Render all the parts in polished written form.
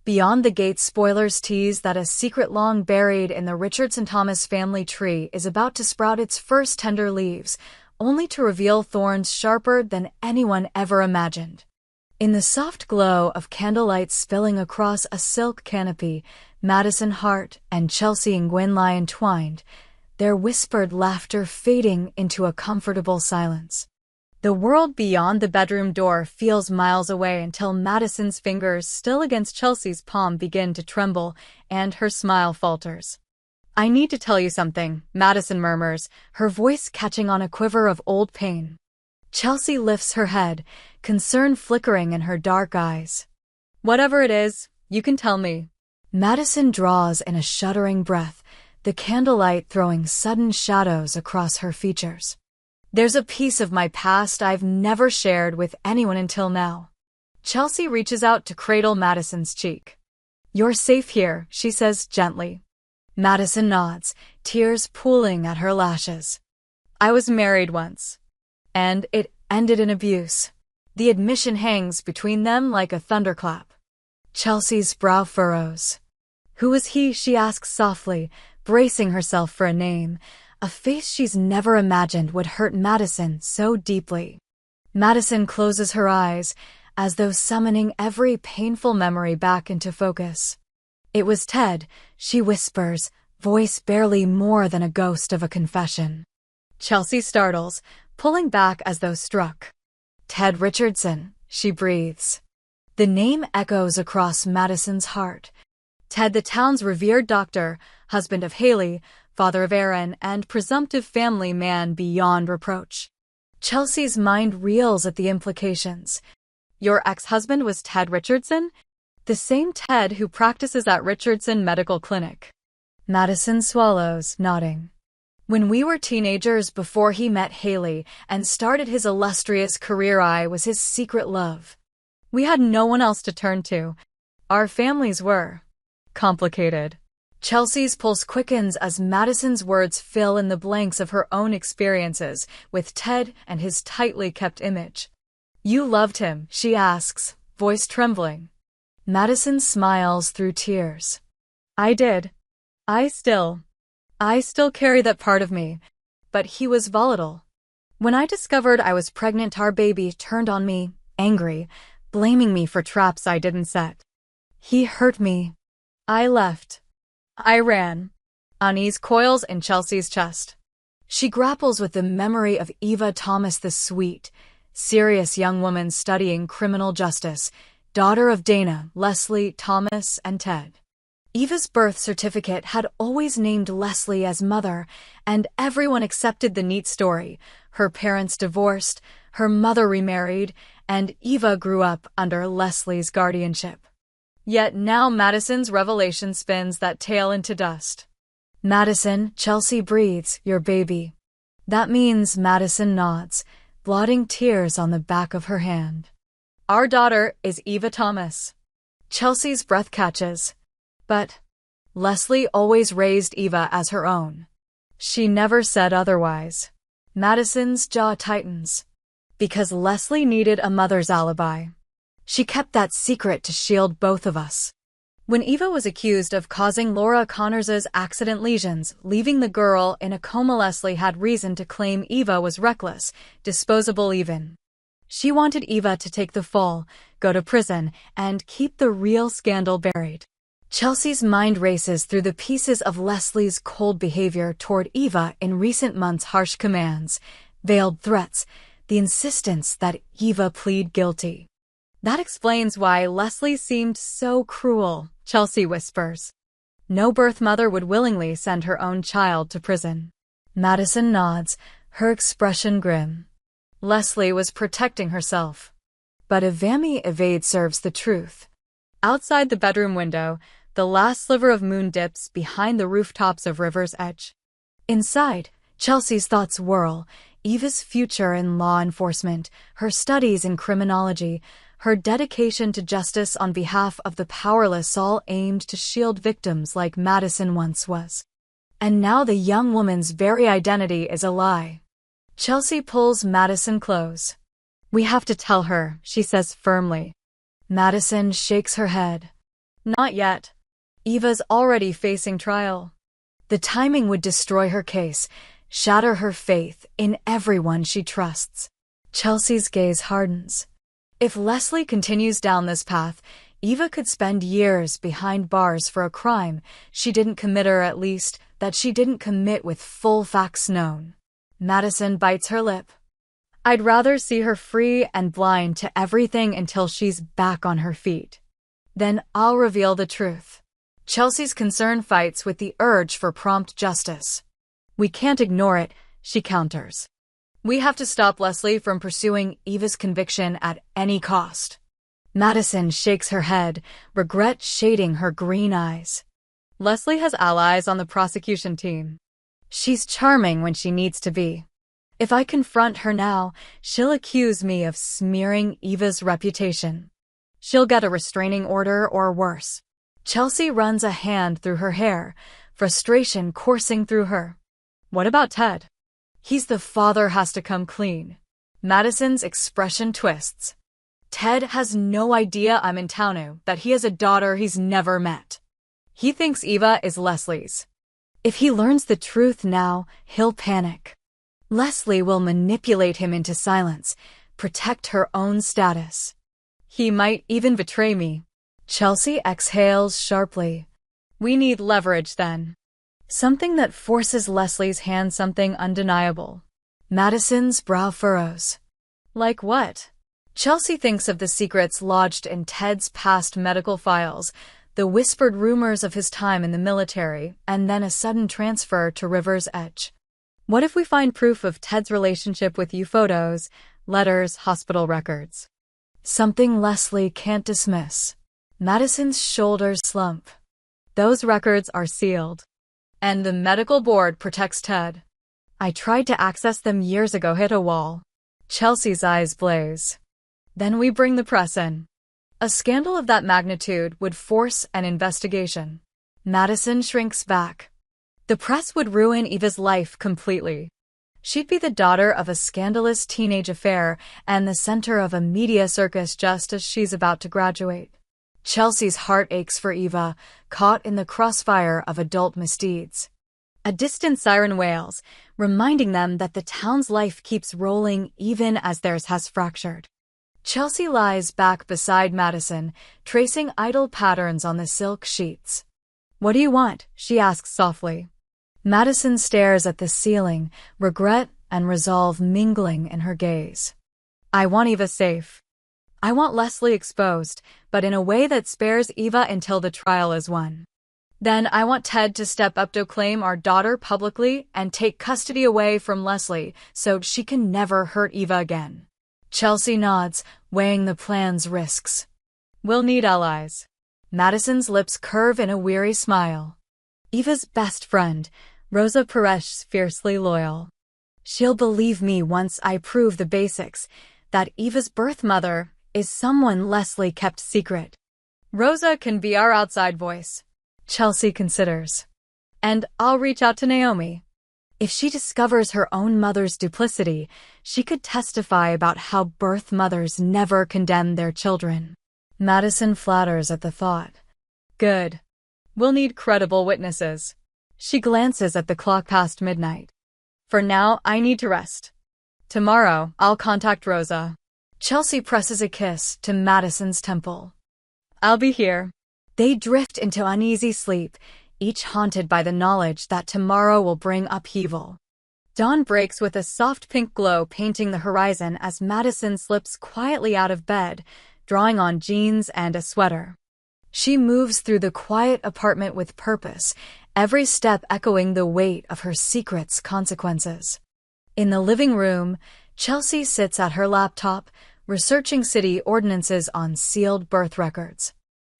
Beyond the gate, spoilers tease that a secret long buried in the Richardson-Thomas family tree is about to sprout its first tender leaves, only to reveal thorns sharper than anyone ever imagined. In the soft glow of candlelight spilling across a silk canopy, Madison Hart and Chelsea and Gwen lie entwined, their whispered laughter fading into a comfortable silence. The world beyond the bedroom door feels miles away until Madison's fingers, still against Chelsea's palm, begin to tremble, and her smile falters. "I need to tell you something," Madison murmurs, her voice catching on a quiver of old pain. Chelsea lifts her head, concern flickering in her dark eyes. "Whatever it is, you can tell me." Madison draws in a shuddering breath, the candlelight throwing sudden shadows across her features. "There's a piece of my past I've never shared with anyone until now." Chelsea reaches out to cradle Madison's cheek. "You're safe here," she says gently. Madison nods, tears pooling at her lashes. "I was married once, and it ended in abuse." The admission hangs between them like a thunderclap. Chelsea's brow furrows. "Who was he?" she asks softly, bracing herself for a name, a face she's never imagined would hurt Madison so deeply. Madison closes her eyes, as though summoning every painful memory back into focus. "It was Ted," she whispers, voice barely more than a ghost of a confession. Chelsea startles, pulling back as though struck. "Ted Richardson," she breathes. The name echoes across Madison's heart. Ted, the town's revered doctor, husband of Haley, father of Aaron, and presumptive family man beyond reproach. Chelsea's mind reels at the implications. "Your ex-husband was Ted Richardson? The same Ted who practices at Richardson Medical Clinic?" Madison swallows, nodding. "When we were teenagers, before he met Haley and started his illustrious career, I was his secret love. We had no one else to turn to. Our families were complicated." Chelsea's pulse quickens as Madison's words fill in the blanks of her own experiences with Ted and his tightly kept image. "You loved him?" she asks, voice trembling. Madison smiles through tears. "I did. I still carry that part of me, but he was volatile. When I discovered I was pregnant, our baby turned on me, angry, blaming me for traps I didn't set. He hurt me. I left. I ran." Unease coils in Chelsea's chest. She grapples with the memory of Eva Thomas, the sweet, serious young woman studying criminal justice, daughter of Dana, Leslie, Thomas, and Ted. Eva's birth certificate had always named Leslie as mother, and everyone accepted the neat story. Her parents divorced, her mother remarried, and Eva grew up under Leslie's guardianship. Yet now Madison's revelation spins that tale into dust. "Madison," Chelsea breathes, "your baby." That means Madison nods, blotting tears on the back of her hand. "Our daughter is Eva Thomas." Chelsea's breath catches. "But Leslie always raised Eva as her own. She never said otherwise." Madison's jaw tightens. "Because Leslie needed a mother's alibi. She kept that secret to shield both of us." When Eva was accused of causing Laura Connors's accident lesions, leaving the girl in a coma, Leslie had reason to claim Eva was reckless, disposable even. She wanted Eva to take the fall, go to prison, and keep the real scandal buried. Chelsea's mind races through the pieces of Leslie's cold behavior toward Eva in recent months: harsh commands, veiled threats, the insistence that Eva plead guilty. "That explains why Leslie seemed so cruel," Chelsea whispers. "No birth mother would willingly send her own child to prison." Madison nods, her expression grim. Leslie was protecting herself. But Evami evade serves the truth. Outside the bedroom window, the last sliver of moon dips behind the rooftops of River's Edge. Inside, Chelsea's thoughts whirl. Eva's future in law enforcement, her studies in criminology, her dedication to justice on behalf of the powerless, all aimed to shield victims like Madison once was. And now the young woman's very identity is a lie. Chelsea pulls Madison close. "We have to tell her," she says firmly. Madison shakes her head. Not yet. Eva's already facing trial. The timing would destroy her case, shatter her faith in everyone she trusts. Chelsea's gaze hardens. If Leslie continues down this path, Eva could spend years behind bars for a crime she didn't commit, or at least that she didn't commit with full facts known. Madison bites her lip. I'd rather see her free and blind to everything until she's back on her feet. Then I'll reveal the truth. Chelsea's concern fights with the urge for prompt justice. We can't ignore it, she counters. We have to stop Leslie from pursuing Eva's conviction at any cost. Madison shakes her head, regret shading her green eyes. Leslie has allies on the prosecution team. She's charming when she needs to be. If I confront her now, she'll accuse me of smearing Eva's reputation. She'll get a restraining order or worse. Chelsea runs a hand through her hair, frustration coursing through her. What about Ted? He's the father has to come clean. Madison's expression twists. Ted has no idea I'm in town, that he has a daughter he's never met. He thinks Eva is Leslie's. If he learns the truth now, he'll panic. Leslie will manipulate him into silence, protect her own status. He might even betray me. Chelsea exhales sharply. We need leverage then. Something that forces Leslie's hand, something undeniable. Madison's brow furrows. Like what? Chelsea thinks of the secrets lodged in Ted's past medical files, the whispered rumors of his time in the military, and then a sudden transfer to River's Edge. What if we find proof of Ted's relationship with you, photos, letters, hospital records? Something Leslie can't dismiss. Madison's shoulders slump. Those records are sealed. And the medical board protects Ted. I tried to access them years ago, hit a wall. Chelsea's eyes blaze. Then we bring the press in. A scandal of that magnitude would force an investigation. Madison shrinks back. The press would ruin Eva's life completely. She'd be the daughter of a scandalous teenage affair and the center of a media circus just as she's about to graduate. Chelsea's heart aches for Eva, caught in the crossfire of adult misdeeds. A distant siren wails, reminding them that the town's life keeps rolling even as theirs has fractured. Chelsea lies back beside Madison, tracing idle patterns on the silk sheets. What do you want? She asks softly. Madison stares at the ceiling, regret and resolve mingling in her gaze. I want Eva safe. I want Leslie exposed, but in a way that spares Eva until the trial is won. Then I want Ted to step up to claim our daughter publicly and take custody away from Leslie so she can never hurt Eva again. Chelsea nods, weighing the plan's risks. We'll need allies. Madison's lips curve in a weary smile. Eva's best friend, Rosa Perez's fiercely loyal. She'll believe me once I prove the basics, that Eva's birth mother is someone Leslie kept secret. Rosa can be our outside voice. Chelsea considers. And I'll reach out to Naomi. If she discovers her own mother's duplicity, she could testify about how birth mothers never condemn their children. Madison flatters at the thought. Good. We'll need credible witnesses. She glances at the clock past midnight. For now, I need to rest. Tomorrow, I'll contact Rosa. Chelsea presses a kiss to Madison's temple. I'll be here. They drift into uneasy sleep, each haunted by the knowledge that tomorrow will bring upheaval. Dawn breaks with a soft pink glow painting the horizon as Madison slips quietly out of bed, drawing on jeans and a sweater. She moves through the quiet apartment with purpose, every step echoing the weight of her secret's consequences. In the living room, Chelsea sits at her laptop, researching city ordinances on sealed birth records.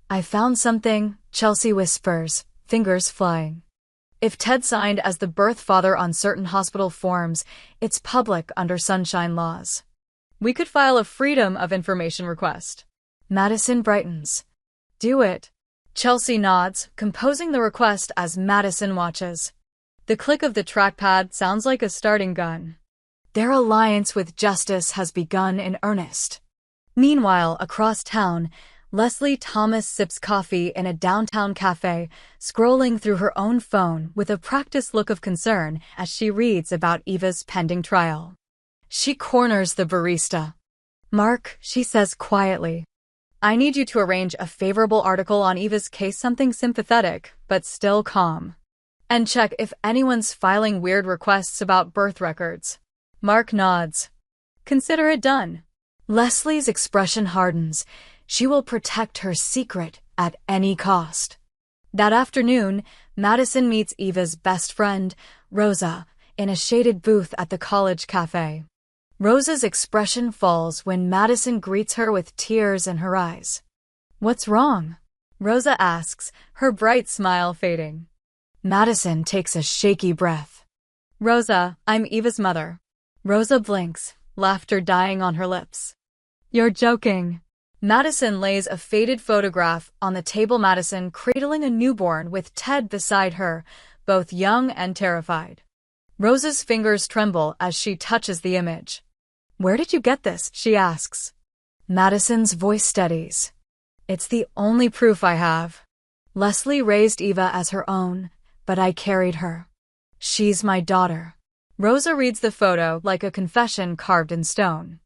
I found something, Chelsea whispers, fingers flying. If Ted signed as the birth father on certain hospital forms, it's public under sunshine laws. We could file a Freedom of Information request. Madison brightens. Do it. Chelsea nods, composing the request as Madison watches. The click of the trackpad sounds like a starting gun. Their alliance with justice has begun in earnest. Meanwhile, across town, Leslie Thomas sips coffee in a downtown cafe, scrolling through her own phone with a practiced look of concern as she reads about Eva's pending trial. She corners the barista. "Mark," she says quietly, "I need you to arrange a favorable article on Eva's case, something sympathetic, but still calm. And check if anyone's filing weird requests about birth records." Mark nods. "Consider it done." Leslie's expression hardens. She will protect her secret at any cost. That afternoon, Madison meets Eva's best friend, Rosa, in a shaded booth at the college cafe. Rosa's expression falls when Madison greets her with tears in her eyes. "What's wrong?" Rosa asks, her bright smile fading. Madison takes a shaky breath. "Rosa, I'm Eva's mother." Rosa blinks, laughter dying on her lips. "You're joking." Madison lays a faded photograph on the table, Madison cradling a newborn with Ted beside her, both young and terrified. Rosa's fingers tremble as she touches the image. "Where did you get this?" she asks. Madison's voice steadies. "It's the only proof I have. Leslie raised Eva as her own, but I carried her. She's my daughter." Rosa reads the photo like a confession carved in stone.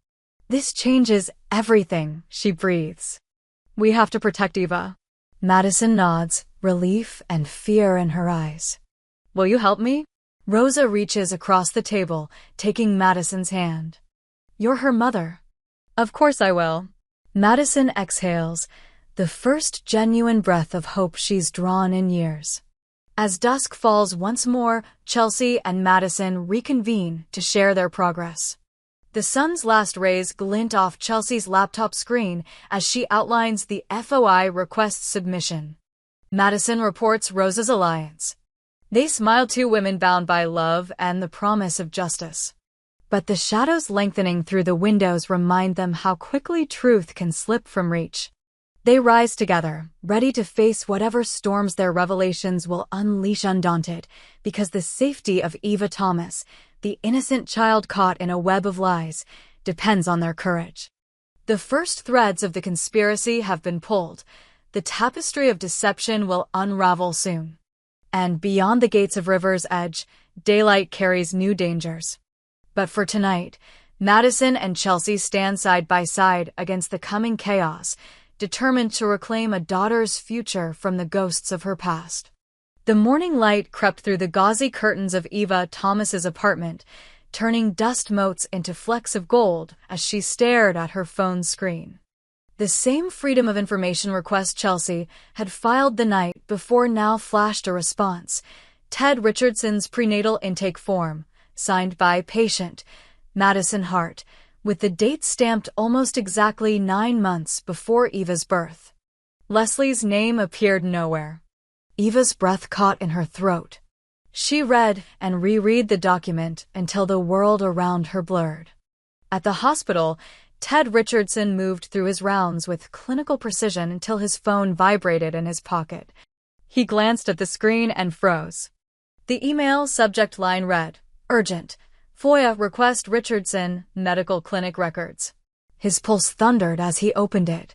"This changes everything," she breathes. "We have to protect Eva." Madison nods, relief and fear in her eyes. "Will you help me?" Rosa reaches across the table, taking Madison's hand. "You're her mother." "Of course I will." Madison exhales, the first genuine breath of hope she's drawn in years. As dusk falls once more, Chelsea and Madison reconvene to share their progress. The sun's last rays glint off Chelsea's laptop screen as she outlines the FOI request submission. Madison reports Rosa's alliance. They smile, two women bound by love and the promise of justice. But the shadows lengthening through the windows remind them how quickly truth can slip from reach. They rise together, ready to face whatever storms their revelations will unleash undaunted, because the safety of Eva Thomas, the innocent child caught in a web of lies, depends on their courage. The first threads of the conspiracy have been pulled. The tapestry of deception will unravel soon. And beyond the gates of River's Edge, daylight carries new dangers. But for tonight, Madison and Chelsea stand side by side against the coming chaos, determined to reclaim a daughter's future from the ghosts of her past. The morning light crept through the gauzy curtains of Eva Thomas's apartment, turning dust motes into flecks of gold as she stared at her phone screen. The same Freedom of Information request Chelsea had filed the night before now flashed a response: Ted Richardson's prenatal intake form, signed by patient Madison Hart, with the date stamped almost exactly 9 months before Eva's birth. Leslie's name appeared nowhere. Eva's breath caught in her throat. She read and reread the document until the world around her blurred. At the hospital, Ted Richardson moved through his rounds with clinical precision until his phone vibrated in his pocket. He glanced at the screen and froze. The email subject line read, "Urgent. FOIA request Richardson, medical clinic records." His pulse thundered as he opened it.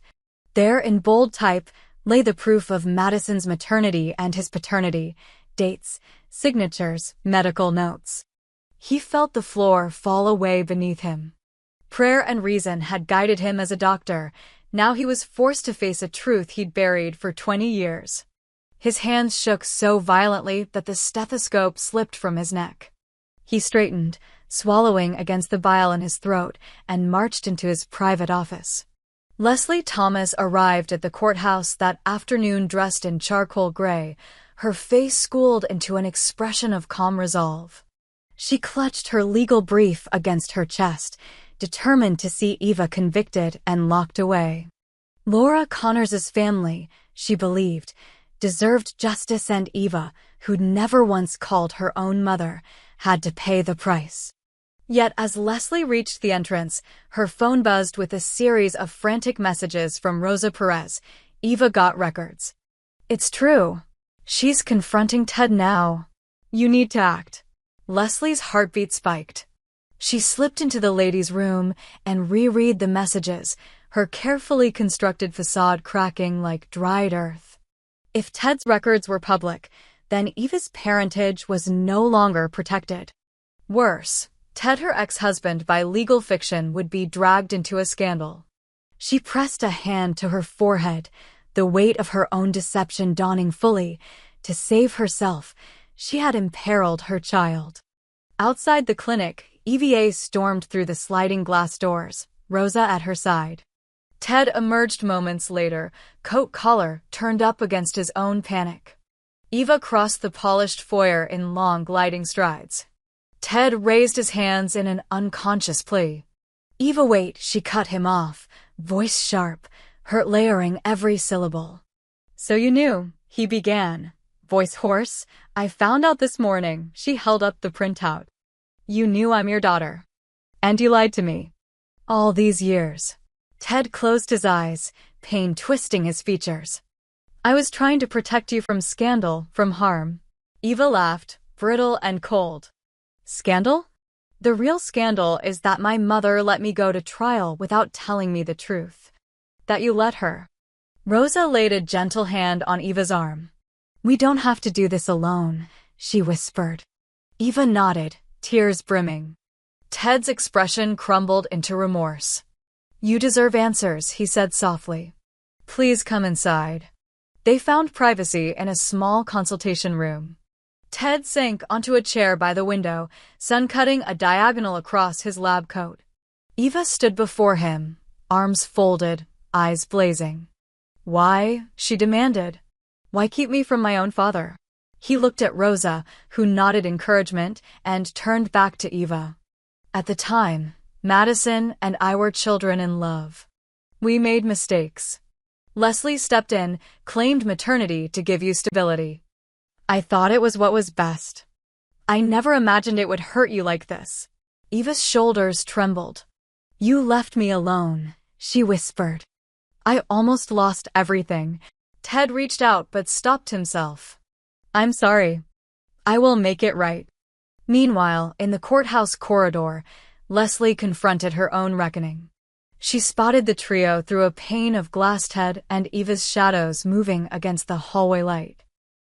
There in bold type lay the proof of Madison's maternity and his paternity, dates, signatures, medical notes. He felt the floor fall away beneath him. Prayer and reason had guided him as a doctor. Now he was forced to face a truth he'd buried for 20 years. His hands shook so violently that the stethoscope slipped from his neck. He straightened, swallowing against the bile in his throat, and marched into his private office. Leslie Thomas arrived at the courthouse that afternoon dressed in charcoal gray, her face schooled into an expression of calm resolve. She clutched her legal brief against her chest, determined to see Eva convicted and locked away. Laura Connors's family, she believed, deserved justice, and Eva, who'd never once called her own mother, had to pay the price. Yet as Leslie reached the entrance, her phone buzzed with a series of frantic messages from Rosa Perez. Eva got records. It's true. She's confronting Ted now. You need to act. Leslie's heartbeat spiked. She slipped into the ladies' room and reread the messages, her carefully constructed facade cracking like dried earth. If Ted's records were public, then Eva's parentage was no longer protected. Worse, Ted, her ex-husband by legal fiction, would be dragged into a scandal. She pressed a hand to her forehead, the weight of her own deception dawning fully. To save herself, she had imperiled her child. Outside the clinic, Eva stormed through the sliding glass doors, Rosa at her side. Ted emerged moments later, coat collar turned up against his own panic. Eva crossed the polished foyer in long gliding strides. Ted raised his hands in an unconscious plea. "Eva, wait," she cut him off, voice sharp, hurt layering every syllable. "So you knew," he began, voice hoarse. "I found out this morning." She held up the printout. "You knew I'm your daughter. And you lied to me. All these years." Ted closed his eyes, pain twisting his features. "I was trying to protect you from scandal, from harm." Eva laughed, brittle and cold. "Scandal? The real scandal is that my mother let me go to trial without telling me the truth. That you let her." Rosa laid a gentle hand on Eva's arm. "We don't have to do this alone," she whispered. Eva nodded, tears brimming. Ted's expression crumbled into remorse. "You deserve answers," he said softly. "Please come inside." They found privacy in a small consultation room. Ted sank onto a chair by the window, sun cutting a diagonal across his lab coat. Eva stood before him, arms folded, eyes blazing. "Why?" she demanded. "Why keep me from my own father?" He looked at Rosa, who nodded encouragement, and turned back to Eva. "At the time, Madison and I were children in love. We made mistakes. Leslie stepped in, claimed maternity to give you stability. I thought it was what was best. I never imagined it would hurt you like this." Eva's shoulders trembled. "You left me alone," she whispered. "I almost lost everything." Ted reached out but stopped himself. "I'm sorry. I will make it right." Meanwhile, in the courthouse corridor, Leslie confronted her own reckoning. She spotted the trio through a pane of glass, Ted and Eva's shadows moving against the hallway light.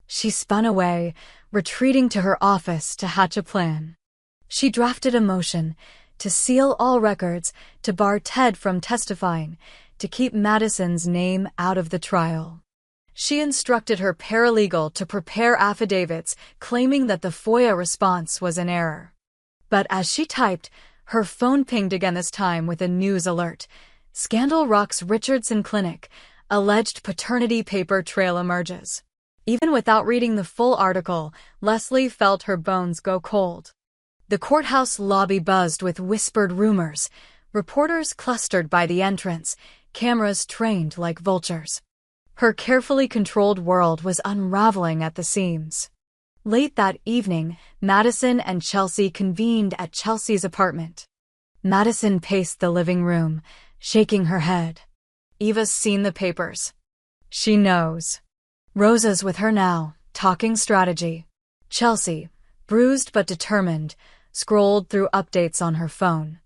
She spun away, retreating to her office to hatch a plan. She drafted a motion to seal all records, to bar Ted from testifying, to keep Madison's name out of the trial. She instructed her paralegal to prepare affidavits claiming that the FOIA response was an error. But as she typed, her phone pinged again, this time with a news alert. "Scandal rocks Richardson Clinic. Alleged paternity paper trail emerges." Even without reading the full article, Leslie felt her bones go cold. The courthouse lobby buzzed with whispered rumors, reporters clustered by the entrance, cameras trained like vultures. Her carefully controlled world was unraveling at the seams. Late that evening, Madison and Chelsea convened at Chelsea's apartment. Madison paced the living room, shaking her head. "Eva's seen the papers. She knows." Rosa's with her now, talking strategy. Chelsea, bruised but determined, scrolled through updates on her phone.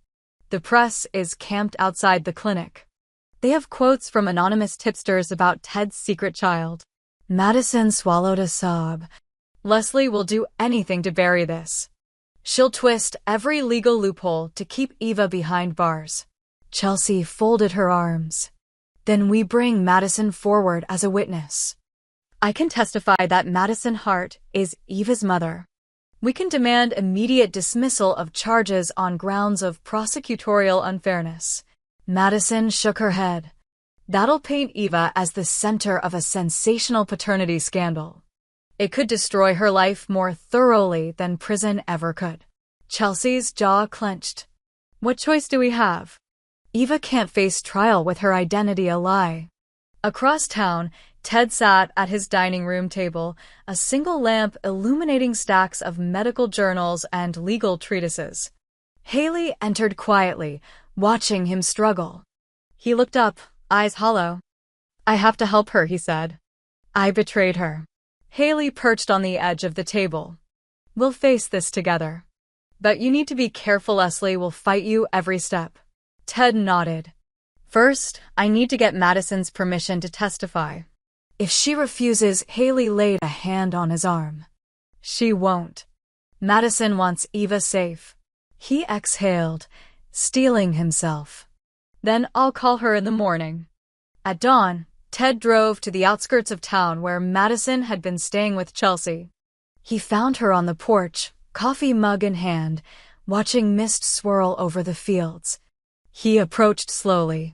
The press is camped outside the clinic. They have quotes from anonymous tipsters about Ted's secret child. Madison swallowed a sob. "Leslie will do anything to bury this. She'll twist every legal loophole to keep Eva behind bars." Chelsea folded her arms. "Then we bring Madison forward as a witness. I can testify that Madison Hart is Eva's mother. We can demand immediate dismissal of charges on grounds of prosecutorial unfairness." Madison shook her head. "That'll paint Eva as the center of a sensational paternity scandal. It could destroy her life more thoroughly than prison ever could." Chelsea's jaw clenched. "What choice do we have? Eva can't face trial with her identity a lie." Across town, Ted sat at his dining room table, a single lamp illuminating stacks of medical journals and legal treatises. Haley entered quietly, watching him struggle. He looked up, eyes hollow. "I have to help her," he said. "I betrayed her." Haley perched on the edge of the table. "We'll face this together. But you need to be careful. Leslie will fight you every step." Ted nodded. First, I need to get Madison's permission to testify. If she refuses, Haley laid a hand on his arm. She won't. Madison wants Eva safe. He exhaled, steeling himself. Then I'll call her in the morning. At dawn, Ted drove to the outskirts of town where Madison had been staying with Chelsea. He found her on the porch, coffee mug in hand, watching mist swirl over the fields. He approached slowly.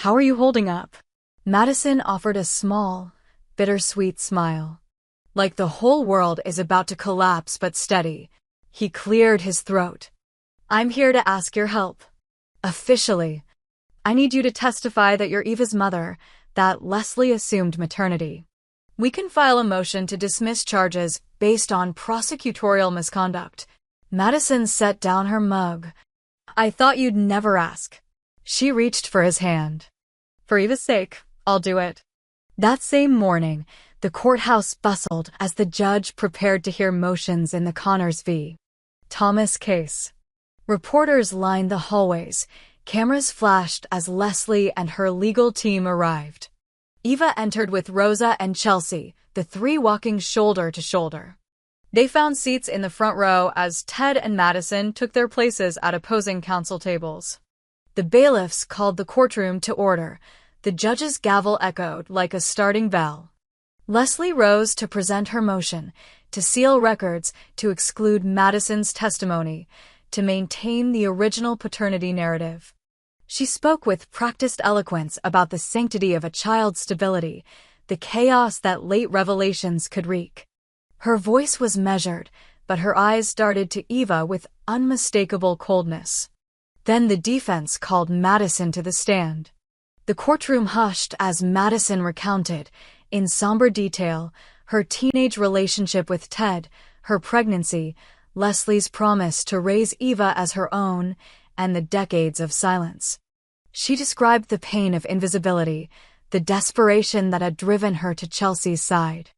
"How are you holding up?" Madison offered a small, bittersweet smile. Like the whole world is about to collapse but steady. He cleared his throat. "I'm here to ask your help. Officially. I need you to testify that you're Eva's mother, that Leslie assumed maternity. We can file a motion to dismiss charges based on prosecutorial misconduct." Madison set down her mug. "I thought you'd never ask." She reached for his hand. "For Eva's sake, I'll do it." That same morning, the courthouse bustled as the judge prepared to hear motions in the Connors v. Thomas case. Reporters lined the hallways. Cameras flashed as Leslie and her legal team arrived. Eva entered with Rosa and Chelsea, the three walking shoulder to shoulder. They found seats in the front row as Ted and Madison took their places at opposing counsel tables. The bailiffs called the courtroom to order. The judge's gavel echoed like a starting bell. Leslie rose to present her motion, to seal records, to exclude Madison's testimony, to maintain the original paternity narrative. She spoke with practiced eloquence about the sanctity of a child's stability, the chaos that late revelations could wreak. Her voice was measured, but her eyes darted to Eva with unmistakable coldness. Then the defense called Madison to the stand. The courtroom hushed as Madison recounted, in somber detail, her teenage relationship with Ted, her pregnancy, Leslie's promise to raise Eva as her own, and the decades of silence. She described the pain of invisibility, the desperation that had driven her to Chelsea's side.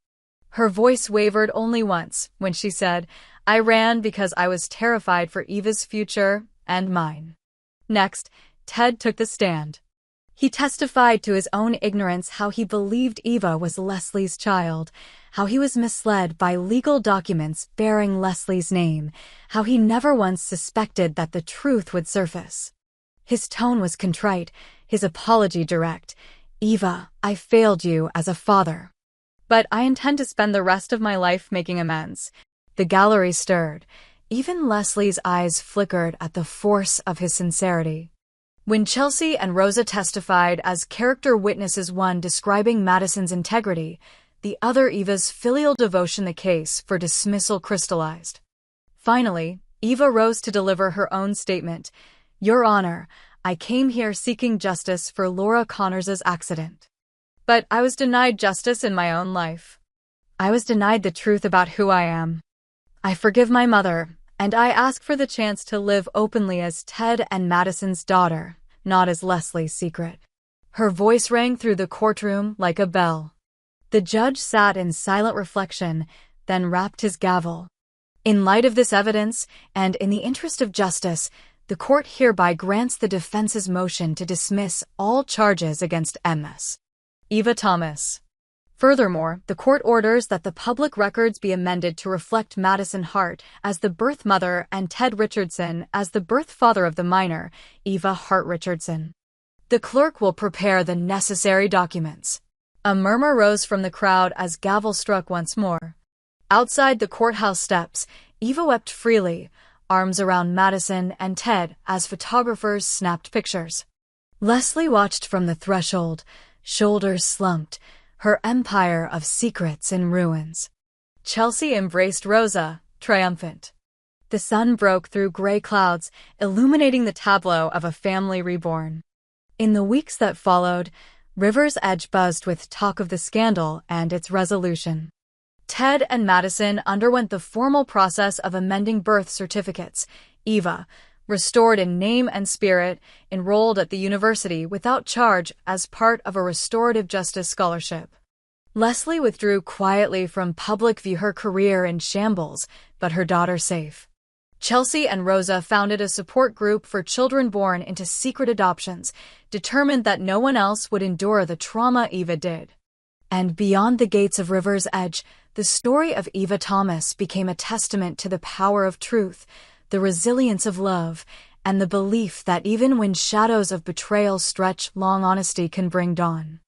Her voice wavered only once when she said, "I ran because I was terrified for Eva's future and mine." Next, Ted took the stand. He testified to his own ignorance, how he believed Eva was Leslie's child, how he was misled by legal documents bearing Leslie's name, how he never once suspected that the truth would surface. His tone was contrite, his apology direct. "Eva, I failed you as a father. But I intend to spend the rest of my life making amends." The gallery stirred. Even Leslie's eyes flickered at the force of his sincerity. When Chelsea and Rosa testified as character witnesses, one describing Madison's integrity, the other Eva's filial devotion, the case for dismissal crystallized. Finally, Eva rose to deliver her own statement. "Your Honor, I came here seeking justice for Laura Connors's accident. But I was denied justice in my own life. I was denied the truth about who I am. I forgive my mother, and I ask for the chance to live openly as Ted and Madison's daughter, not as Leslie's secret." Her voice rang through the courtroom like a bell. The judge sat in silent reflection, then rapped his gavel. "In light of this evidence, and in the interest of justice, the court hereby grants the defense's motion to dismiss all charges against Ms. Eva Thomas. Furthermore, the court orders that the public records be amended to reflect Madison Hart as the birth mother and Ted Richardson as the birth father of the minor, Eva Hart Richardson. The clerk will prepare the necessary documents." A murmur rose from the crowd as gavel struck once more. Outside the courthouse steps, Eva wept freely, arms around Madison and Ted as photographers snapped pictures. Leslie watched from the threshold, shoulders slumped, her empire of secrets in ruins. Chelsea embraced Rosa, triumphant. The sun broke through gray clouds, illuminating the tableau of a family reborn. In the weeks that followed, River's Edge buzzed with talk of the scandal and its resolution. Ted and Madison underwent the formal process of amending birth certificates. Eva, restored in name and spirit, enrolled at the university without charge as part of a restorative justice scholarship. Leslie withdrew quietly from public view, her career in shambles, but her daughter safe. Chelsea and Rosa founded a support group for children born into secret adoptions, determined that no one else would endure the trauma Eva did. And beyond the gates of River's Edge, the story of Eva Thomas became a testament to the power of truth, the resilience of love, and the belief that even when shadows of betrayal stretch long, honesty can bring dawn.